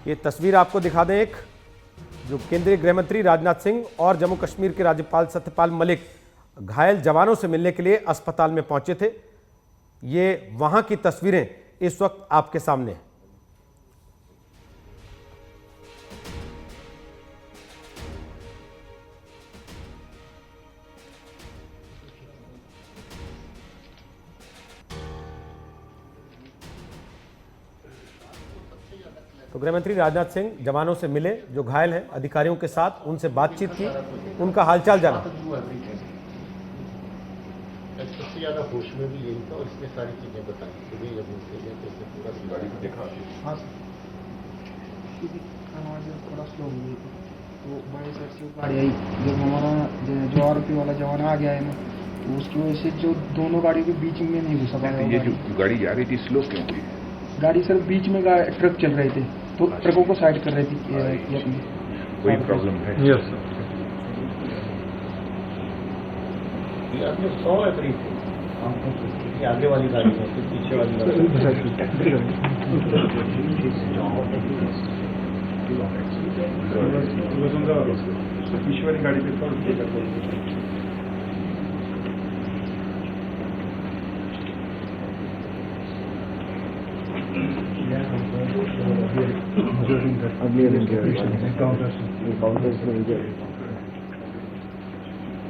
ये तस्वीर आपको दिखा दें, एक जो केंद्रीय गृह मंत्री राजनाथ सिंह और जम्मू कश्मीर के राज्यपाल सत्यपाल मलिक घायल जवानों से मिलने के लिए अस्पताल में पहुंचे थे। ये वहां की तस्वीरें इस वक्त आपके सामने हैं। तो गृहमंत्री राजनाथ सिंह जवानों से मिले जो घायल हैं, अधिकारियों के साथ उनसे बातचीत की, उनका हालचाल जाना। सबसे ज्यादा होश में भी यही था और इसमें सारी चीजें बताई सुबह जब उनसे कैसे पूरा गाड़ी को देखा। हाँ क्योंकि थोड़ा स्लो हो गई थी तो बड़े सर से गाड़ी आई, जब हमारा जो आरोपी वाला जवान आ गया है ना, तो उसकी वजह से जो दोनों गाड़ियों के बीच में नहीं घुसा पाया। ये जो गाड़ी जा रही थी स्लो क्यों हुई? गाड़ी सर बीच में ट्रक चल रहे थे तो ट्रकों को साइड कर रही थी। कोई प्रॉब्लम है? Yes sir. आपने 100 करीब आगे वाली गाड़ी है फिर पीछे वाली पीछे वाली गाड़ी पे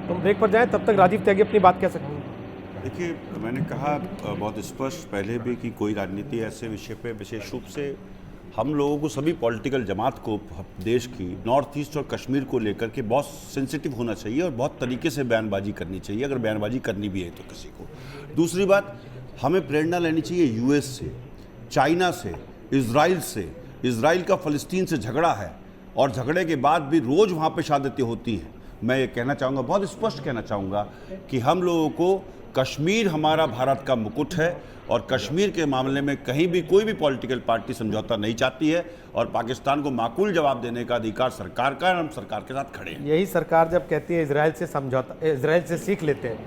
तुम ब्रेक पर जाएं, तब तक राजीव त्यागी अपनी बात कह सकते हैं। देखिए, मैंने कहा बहुत स्पष्ट पहले भी कि कोई राजनीति ऐसे विषय पे विशेष रूप से हम लोगों को, सभी पॉलिटिकल जमात को देश की नॉर्थ ईस्ट और कश्मीर को लेकर के बहुत सेंसिटिव होना चाहिए और बहुत तरीके से बयानबाजी करनी चाहिए, अगर बयानबाजी करनी भी है तो किसी को। दूसरी बात, हमें प्रेरणा लेनी चाहिए यूएस से, चाइना से, इजराइल से। इजराइल का फ़लस्तीन से झगड़ा है और झगड़े के बाद भी रोज़ वहाँ पे शहादतें होती हैं। मैं ये कहना चाहूँगा, बहुत स्पष्ट कहना चाहूँगा कि हम लोगों को कश्मीर हमारा भारत का मुकुट है और कश्मीर के मामले में कहीं भी कोई भी पॉलिटिकल पार्टी समझौता नहीं चाहती है और पाकिस्तान को माकूल जवाब देने का अधिकार सरकार का है। हम सरकार के साथ खड़े हैं। यही सरकार जब कहती है इजराइल से समझौता, इजराइल से सीख लेते हैं,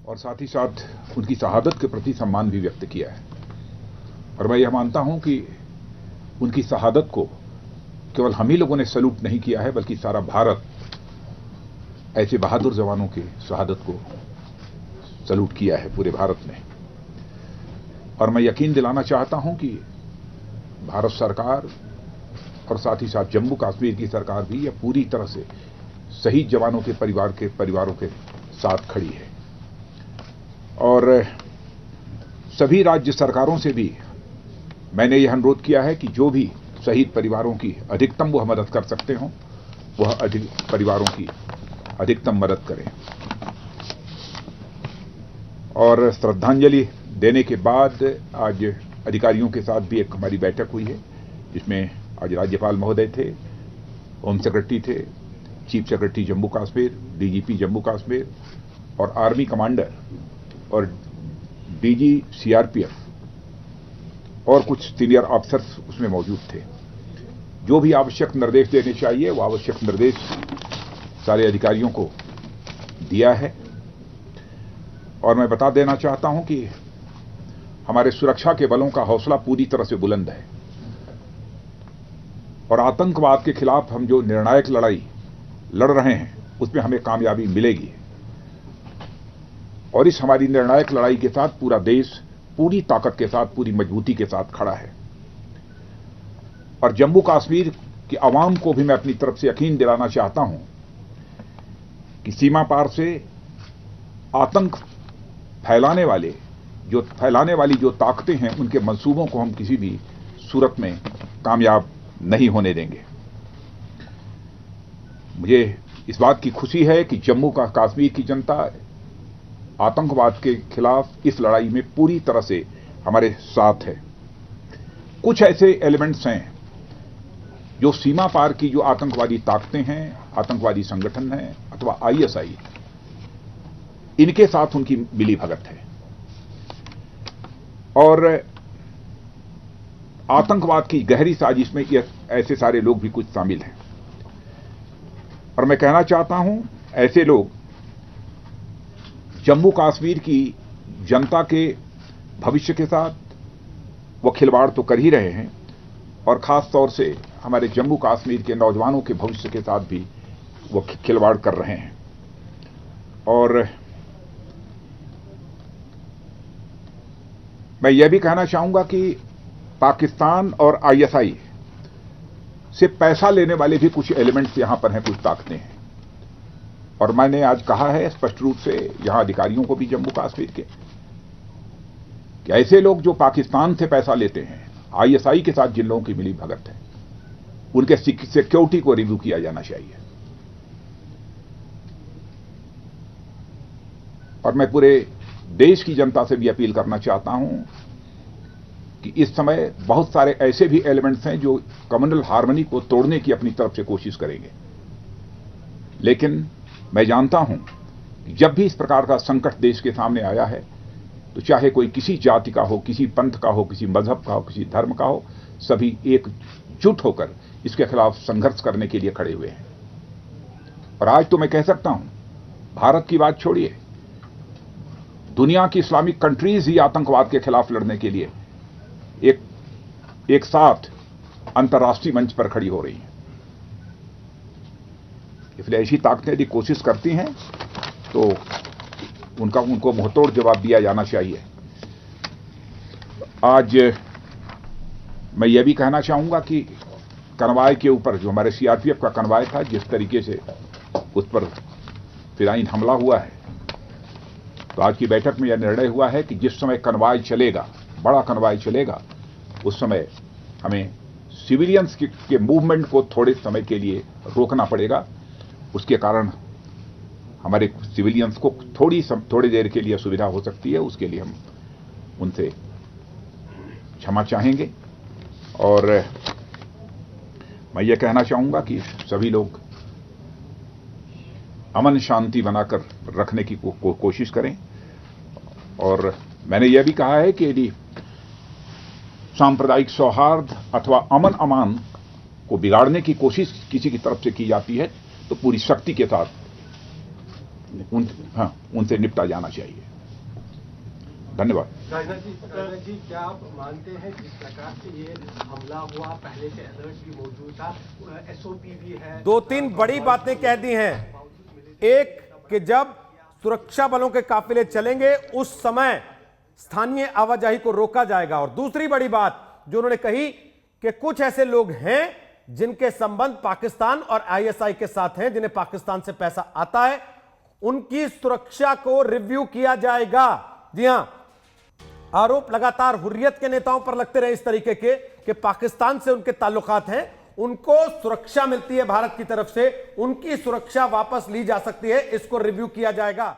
और साथ ही साथ उनकी शहादत के प्रति सम्मान भी व्यक्त किया है। और मैं यह मानता हूं कि उनकी शहादत को केवल हम ही लोगों ने सैल्यूट नहीं किया है, बल्कि सारा भारत ऐसे बहादुर जवानों की शहादत को सैल्यूट किया है, पूरे भारत ने। और मैं यकीन दिलाना चाहता हूं कि भारत सरकार और साथ ही साथ जम्मू कश्मीर की सरकार भी यह पूरी तरह से शहीद जवानों के परिवारों के साथ खड़ी है। और सभी राज्य सरकारों से भी मैंने यह अनुरोध किया है कि जो भी शहीद परिवारों की अधिकतम वह मदद कर सकते हों, वह परिवारों की अधिकतम मदद करें। और श्रद्धांजलि देने के बाद आज अधिकारियों के साथ भी एक हमारी बैठक हुई है, जिसमें आज राज्यपाल महोदय थे, होम सेक्रेटरी थे, chief secretary Jammu Kashmir, DGP Jammu Kashmir और आर्मी कमांडर और डीजी सीआरपीएफ और कुछ सीनियर ऑफिसर्स उसमें मौजूद थे। जो भी आवश्यक निर्देश देने चाहिए वो आवश्यक निर्देश सारे अधिकारियों को दिया है। और मैं बता देना चाहता हूं कि हमारे सुरक्षा के बलों का हौसला पूरी तरह से बुलंद है और आतंकवाद के खिलाफ हम जो निर्णायक लड़ाई लड़ रहे हैं उसमें हमें कामयाबी मिलेगी। और इस हमारी निर्णायक लड़ाई के साथ पूरा देश पूरी ताकत के साथ, पूरी मजबूती के साथ खड़ा है। और जम्मू कश्मीर की आवाम को भी मैं अपनी तरफ से यकीन दिलाना चाहता हूं कि सीमा पार से आतंक फैलाने वाली जो ताकतें हैं, उनके मंसूबों को हम किसी भी सूरत में कामयाब नहीं होने देंगे। मुझे इस बात की खुशी है कि जम्मू का कश्मीर की जनता आतंकवाद के खिलाफ इस लड़ाई में पूरी तरह से हमारे साथ है। कुछ ऐसे एलिमेंट्स हैं जो सीमा पार की जो आतंकवादी ताकतें हैं, आतंकवादी संगठन हैं अथवा आईएसआई, इनके साथ उनकी मिलीभगत है और आतंकवाद की गहरी साजिश में ऐसे सारे लोग भी कुछ शामिल हैं। और मैं कहना चाहता हूं, ऐसे लोग जम्मू कश्मीर की जनता के भविष्य के साथ वो खिलवाड़ तो कर ही रहे हैं, और खास तौर से हमारे जम्मू कश्मीर के नौजवानों के भविष्य के साथ भी वो खिलवाड़ कर रहे हैं। और मैं यह भी कहना चाहूंगा कि पाकिस्तान और आईएसआई से पैसा लेने वाले भी कुछ एलिमेंट्स यहां पर हैं, कुछ ताकतें हैं। और मैंने आज कहा है स्पष्ट रूप से यहां अधिकारियों को भी जम्मू कश्मीर के कि ऐसे लोग जो पाकिस्तान से पैसा लेते हैं, आईएसआई के साथ जिन लोगों की मिली भगत है, उनके सिक्योरिटी को रिव्यू किया जाना चाहिए। और मैं पूरे देश की जनता से भी अपील करना चाहता हूं कि इस समय बहुत सारे ऐसे भी एलिमेंट्स हैं जो कम्युनल हार्मनी को तोड़ने की अपनी तरफ से कोशिश करेंगे। लेकिन मैं जानता हूं कि जब भी इस प्रकार का संकट देश के सामने आया है, तो चाहे कोई किसी जाति का हो, किसी पंथ का हो, किसी मजहब का हो, किसी धर्म का हो, सभी एकजुट होकर इसके खिलाफ संघर्ष करने के लिए खड़े हुए हैं। और आज तो मैं कह सकता हूं, भारत की बात छोड़िए, दुनिया की इस्लामिक कंट्रीज ही आतंकवाद के खिलाफ लड़ने के लिए एक साथ अंतर्राष्ट्रीय मंच पर खड़ी हो रही हैं। इसलिए ऐसी ताकतें यदि कोशिश करती हैं तो उनको मुंहतोड़ जवाब दिया जाना चाहिए। आज मैं यह भी कहना चाहूंगा कि कनवाय के ऊपर जो हमारे सीआरपीएफ का कनवाय था, जिस तरीके से उस पर फिराइन हमला हुआ है, तो आज की बैठक में यह निर्णय हुआ है कि जिस समय कनवाय चलेगा, बड़ा कनवाय चलेगा, उस समय हमें सिविलियंस के मूवमेंट को थोड़े समय के लिए रोकना पड़ेगा। उसके कारण हमारे सिविलियंस को थोड़ी देर के लिए असुविधा हो सकती है। उसके लिए हम उनसे क्षमा चाहेंगे। और मैं ये कहना चाहूंगा कि सभी लोग अमन शांति बनाकर रखने की कोशिश करें। और मैंने यह भी कहा है कि यदि सांप्रदायिक सौहार्द अथवा अमन अमान को बिगाड़ने की कोशिश किसी की तरफ से की जाती है, तो पूरी शक्ति के साथ उनसे निपटा जाना चाहिए। धन्यवाद। राजनाथ जी, क्या आप मानते हैं जिस प्रकार से ये हमला हुआ, पहले से अलर्ट भी मौजूद था, एसओपी भी है, 2-3 बड़ी बातें कह दी हैं। एक कि जब सुरक्षा बलों के काफिले चलेंगे उस समय स्थानीय आवाजाही को रोका जाएगा। और दूसरी बड़ी बात जो उन्होंने कही कि कुछ ऐसे लोग हैं जिनके संबंध पाकिस्तान और आईएसआई के साथ हैं, जिन्हें पाकिस्तान से पैसा आता है, उनकी सुरक्षा को रिव्यू किया जाएगा। जी हां, आरोप लगातार हुर्रियत के नेताओं पर लगते रहे इस तरीके के कि पाकिस्तान से उनके ताल्लुकात हैं, उनको सुरक्षा मिलती है भारत की तरफ से, उनकी सुरक्षा वापस ली जा सकती है, इसको रिव्यू किया जाएगा।